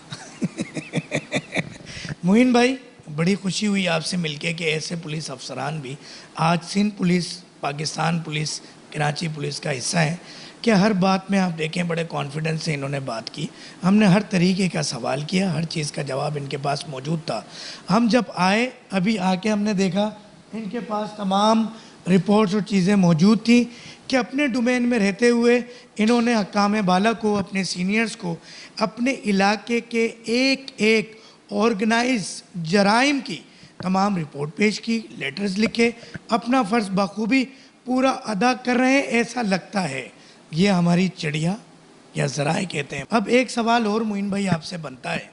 معین بھائی بڑی خوشی ہوئی آپ سے مل کے کہ ایسے پولیس افسران بھی آج Sindh police, Pakistan police, Karachi police کا حصہ ہیں کہ ہر بات میں آپ دیکھیں بڑے کانفیڈنس سے انہوں نے بات کی. ہم نے ہر طریقے کا سوال کیا، ہر چیز کا جواب ان کے پاس موجود تھا. ہم جب آئے ابھی آ کے ہم نے دیکھا ان کے پاس تمام رپورٹس اور چیزیں موجود تھیں کہ اپنے ڈومین میں رہتے ہوئے انہوں نے حکام بالا کو، اپنے سینئرز کو، اپنے علاقے کے ایک ایک آرگنائز جرائم کی تمام رپورٹ پیش کی، لیٹرز لکھے، اپنا فرض بخوبی پورا ادا کر رہے ہیں. ایسا لگتا ہے یہ ہماری چڑیا یا ذرائع کہتے ہیں. اب ایک سوال اور معین بھائی آپ سے بنتا ہے.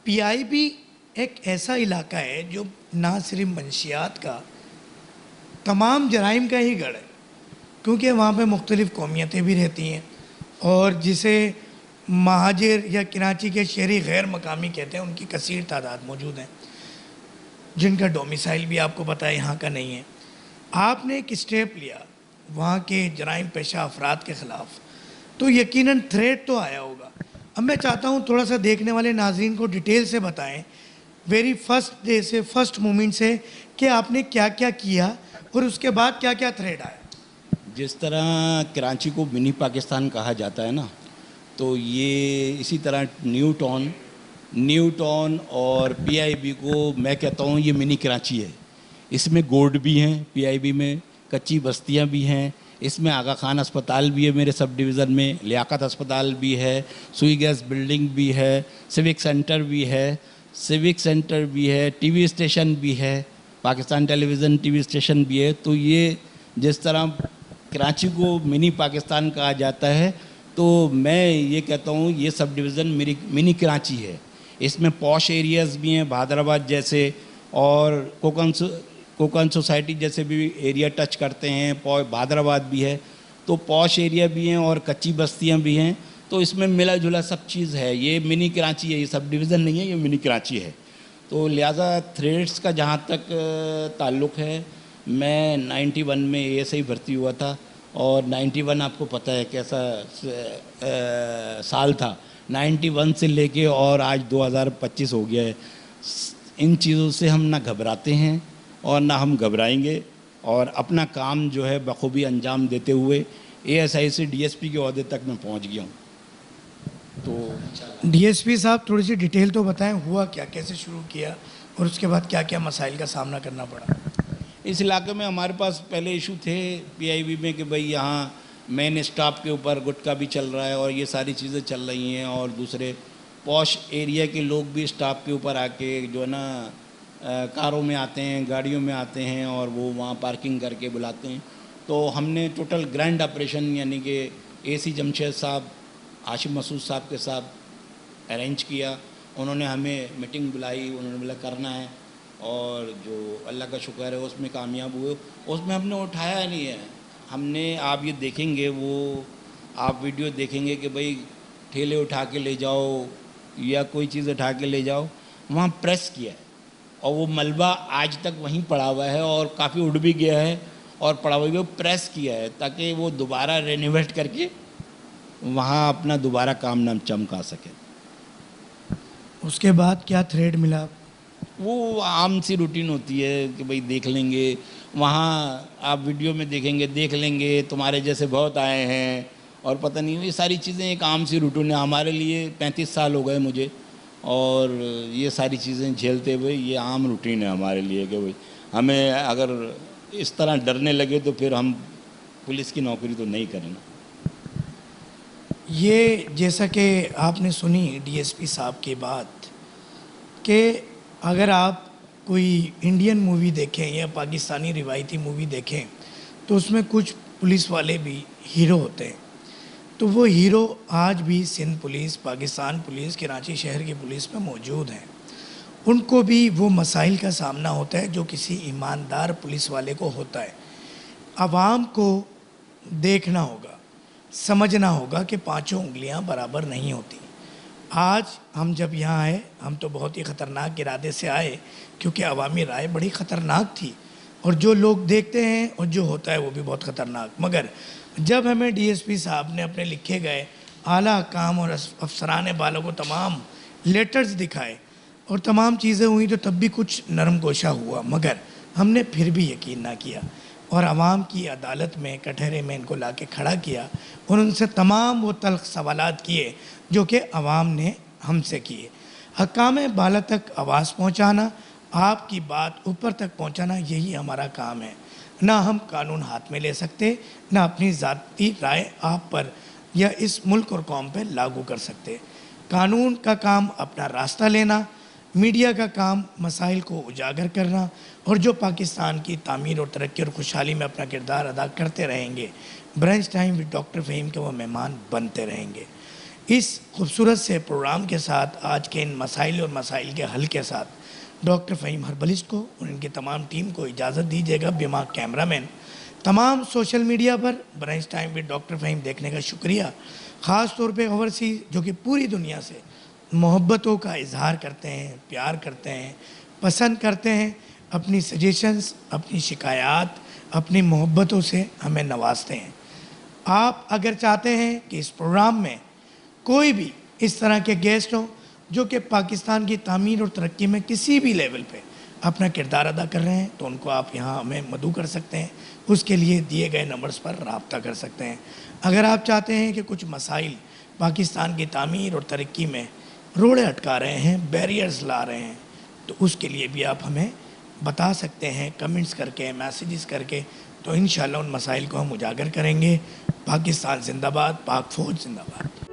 پی آئی بی ایک ایسا علاقہ ہے جو نہ صرف منشیات کا، تمام جرائم کا ہی گڑھ ہے، کیونکہ وہاں پہ مختلف قومیتیں بھی رہتی ہیں اور جسے مہاجر یا کراچی کے شہری غیر مقامی کہتے ہیں ان کی کثیر تعداد موجود ہیں جن کا ڈومیسائل بھی آپ کو پتہ ہے یہاں کا نہیں ہے. آپ نے ایک اسٹیپ لیا وہاں کے جرائم پیشہ افراد کے خلاف، تو یقیناً تھریٹ تو آیا ہوگا. اب میں چاہتا ہوں تھوڑا سا دیکھنے والے ناظرین کو ڈیٹیل سے بتائیں ویری فرسٹ ڈے سے، فرسٹ مومنٹ سے، کہ آپ نے کیا کیا کیا اور اس کے بعد کیا کیا تھریٹ آیا. جس طرح کراچی کو منی پاکستان کہا جاتا ہے نا، تو یہ اسی طرح نیو ٹاؤن اور پی آئی بی کو میں کہتا ہوں یہ منی کراچی ہے. اس میں گورڈ بھی ہیں، پی آئی بی میں کچی بستیاں بھی ہیں، اس میں آغا خان اسپتال بھی ہے میرے سب ڈویژن میں، لیاقت اسپتال بھی ہے، سوئی گیس بلڈنگ بھی ہے، سیوک سینٹر بھی ہے، ٹی وی اسٹیشن بھی ہے، پاکستان ٹیلی ویژن ٹی وی اسٹیشن بھی ہے. تو یہ جس طرح کراچی کو منی پاکستان کہا جاتا ہے، تو میں یہ کہتا ہوں یہ سب ڈویژن منی کراچی ہے. اس میں پوش ایریاز بھی ہیں، بہادر آباد جیسے اور کوکن سوسائٹی جیسے بھی ایریا ٹچ کرتے ہیں. بہادر آباد بھی ہے، تو پوش ایریا بھی ہیں اور کچی بستیاں بھی ہیں. تو اس میں ملا جلا سب چیز ہے. یہ منی کراچی ہے، یہ سب ڈویژن نہیں ہے، یہ منی کراچی ہے. تو لہٰذا تھریٹس کا جہاں تک تعلق ہے، میں 91 میں اے ایس آئی بھرتی ہوا تھا، اور 91 آپ کو پتہ ہے کیسا سال تھا. 91 سے لے کے اور آج 2025 ہو گیا ہے. ان چیزوں سے ہم نہ گھبراتے ہیں اور نہ ہم گھبرائیں گے، اور اپنا کام جو ہے بخوبی انجام دیتے ہوئے اے ایس آئی سے ڈی ایس پی کے عہدے تک میں پہنچ گیا ہوں. تو ڈی ایس پی صاحب تھوڑی سی ڈیٹیل تو بتائیں، ہوا کیا، کیسے شروع کیا اور اس کے بعد کیا کیا مسائل کا سامنا کرنا پڑا. اس علاقے میں ہمارے پاس پہلے ایشو تھے پی آئی بی میں کہ بھئی یہاں مین اسٹاپ کے اوپر گٹکا بھی چل رہا ہے اور یہ ساری چیزیں چل رہی ہیں، اور دوسرے پوش ایریا کے لوگ بھی اسٹاپ کے اوپر آ کے جو ہے نا کاروں میں آتے ہیں، گاڑیوں میں آتے ہیں اور وہ وہاں پارکنگ کر کے بلاتے ہیں. تو ہم نے ٹوٹل گرینڈ آپریشن یعنی کہ اے سی جمشید صاحب، ہاشم مسعود صاحب کے ساتھ ارینج کیا. انہوں نے ہمیں میٹنگ بلائی، انہوں نے بولا کرنا ہے، اور جو اللہ کا شکر ہے اس میں کامیاب ہوئے. اس میں ہم نے اٹھایا نہیں ہے. ہم نے، آپ یہ دیکھیں گے، وہ آپ ویڈیو دیکھیں گے کہ بھئی ٹھیلے اٹھا کے لے جاؤ یا کوئی چیز اٹھا کے لے جاؤ، وہاں پریس کیا ہے، اور وہ ملبہ آج تک وہیں پڑا ہوا ہے اور کافی اڑ بھی گیا ہے اور پڑا ہوا ہے. وہ پریس کیا ہے تاکہ وہ دوبارہ رینویٹ کر کے وہاں اپنا دوبارہ کام نام چمکا سکے. اس کے بعد کیا تھریڈ ملا؟ وہ عام سی روٹین ہوتی ہے کہ بھئی دیکھ لیں گے، وہاں آپ ویڈیو میں دیکھیں گے، دیکھ لیں گے تمہارے جیسے بہت آئے ہیں، اور پتہ نہیں، یہ ساری چیزیں ایک عام سی روٹین ہے. ہمارے لیے 35 سال ہو گئے مجھے، اور یہ ساری چیزیں جھیلتے ہوئے یہ عام روٹین ہے ہمارے لیے کہ بھئی ہمیں اگر اس طرح ڈرنے لگے تو پھر ہم پولیس کی نوکری تو نہیں کریں. یہ جیسا کہ آپ نے سنی ڈی ایس پی صاحب کی بات کہ اگر آپ کوئی انڈین مووی دیکھیں یا پاکستانی روایتی مووی دیکھیں تو اس میں کچھ پولیس والے بھی ہیرو ہوتے ہیں. تو وہ ہیرو آج بھی سندھ پولیس، پاکستان پولیس، کراچی شہر کی پولیس میں موجود ہیں. ان کو بھی وہ مسائل کا سامنا ہوتا ہے جو کسی ایماندار پولیس والے کو ہوتا ہے. عوام کو देखना होगा, समझना होगा कि पांचों उंगलियां बराबर नहीं होती। आज हम जब यहाँ आए, हम तो बहुत ही ख़तरनाक इरादे से आए, क्योंकि अवामी राय बड़ी ख़तरनाक थी और जो लोग देखते हैं और जो होता है वो भी बहुत ख़तरनाक। मगर जब हमें डीएसपी साहब ने अपने लिखे गए आला काम और अफसरान बालों को तमाम लेटर्स दिखाए और तमाम चीज़ें हुई, तो तब भी कुछ नरम गोशा हुआ, मगर हमने फिर भी यकीन ना किया और आवाम की अदालत में कटहरे में इनको ला के खड़ा किया और उनसे तमाम वो तल्ख सवालात किए जो कि आवाम ने हमसे किए। हकाम बाला तक आवाज़ पहुँचाना, आपकी बात ऊपर तक पहुँचाना, यही हमारा काम है। ना हम कानून हाथ में ले सकते, ना अपनी ज़ाती राय आप पर या इस मुल्क और कौम पर लागू कर सकते। कानून का काम अपना रास्ता लेना, मीडिया का काम मसाइल को उजागर करना, और जो पाकिस्तान की तामीर और तरक्की और खुशहाली में अपना किरदार अदा करते रहेंगे, brunch time with doctor Fahim के वो मेहमान बनते रहेंगे। इस खूबसूरत से प्रोग्राम के साथ, आज के इन मसाइल और मसाइल के हल के साथ डॉक्टर फ़हीम हर्बलिस्ट को और इनकी तमाम टीम को इजाज़त दीजिएगा। बिमा कैमरामैन, तमाम सोशल मीडिया पर brunch time with doctor Fahim देखने का शुक्रिया। ख़ास तौर पे ओवरसीज़ जो कि पूरी दुनिया से मोहब्बतों का इजहार करते हैं, प्यार करते हैं, पसंद करते हैं, अपनी सजेशंस, अपनी शिकायत, अपनी मोहब्बतों से हमें नवाजते हैं। आप अगर चाहते हैं कि इस प्रोग्राम में कोई भी इस तरह के गेस्ट हों जो कि पाकिस्तान की तामीर और तरक्की में किसी भी लेवल पे अपना किरदार अदा कर रहे हैं, तो उनको आप यहाँ हमें मदऊ कर सकते हैं। उसके लिए दिए गए नंबर्स पर राब्ता कर सकते हैं। अगर आप चाहते हैं कि कुछ मसाइल पाकिस्तान की तामीर और तरक्की में रोड़े अटका रहे हैं, बैरियर्स ला रहे हैं, तो उसके लिए भी आप हमें बता सकते हैं कमेंट्स करके, मैसेजेस करके। तो इंशाल्लाह उन मसाइल को हम उजागर करेंगे। पाकिस्तान जिंदाबाद, पाक फ़ौज जिंदाबाद।